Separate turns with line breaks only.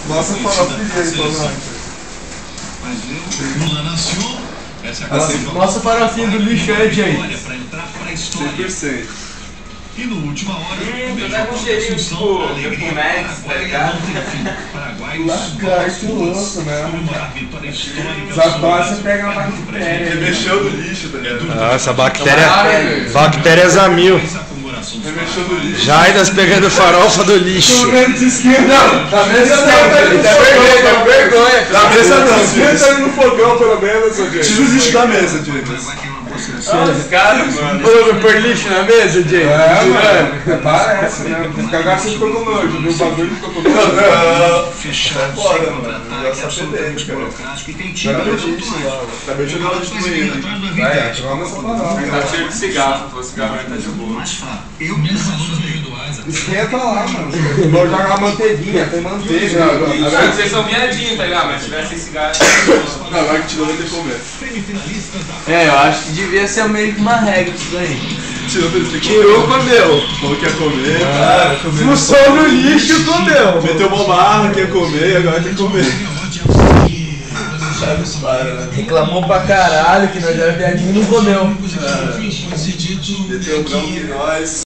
Nossa, farofinha aí,
Nossa farofinha do lixo é, Jay.
100%.
E no última hora,
tá com cheirinho tipo Max, tá ligado?
Lagarto louco, né?
Só pode você pegar uma bactéria.
Ele mexeu no lixo, tá ligado?
Nossa, bactérias a mil.
Ele mexeu no lixo.
Jaidas pegando farofa do lixo.
Não, na mesa não,
Tá vergonha.
Da mesa não, esquenta ele no fogão pelo menos, gente. Tira o lixo da mesa, James.
Os caras, mano.
Pô, pôr lixo na mesa, Jay?
É, mano. Parece, né? Cagaço você ficou com nojo, viu? O bagulho ficou com nojo.
fechado,
Fora,
sem
mano.
contra-ataque,
Essa
absolutamente
pedente, cara.
burocrático e tem tido
Era
resultados
lixo lá,
mais.
mano. Acabei de jogar
Agora
lixo
dois
no
meses
meio.
atrás do
Vai,
Avidez.
toma essa farofa.
Tá cheio de cigarro, se fosse cigarro, tá de boa.
Mais fraco. Eu me do
Esquenta lá, mano. Vou jogar manteiguinha, tem manteiga.
Agora vocês são viadinhos, tá ligado? Mas se tivessem cigarro.
Não, agora que tirou vai ter que comer.
É, eu acho que devia ser meio que uma regra isso daí.
Tirou pra ele ter que
Tirou, comeu.
Falou que ia comer, tá?
Fuçou no lixo, comeu.
Meteu uma barra que ia comer, agora tem que comer.
Reclamou pra caralho que nós era viadinho e não comeu.
Meteu o branco em nós.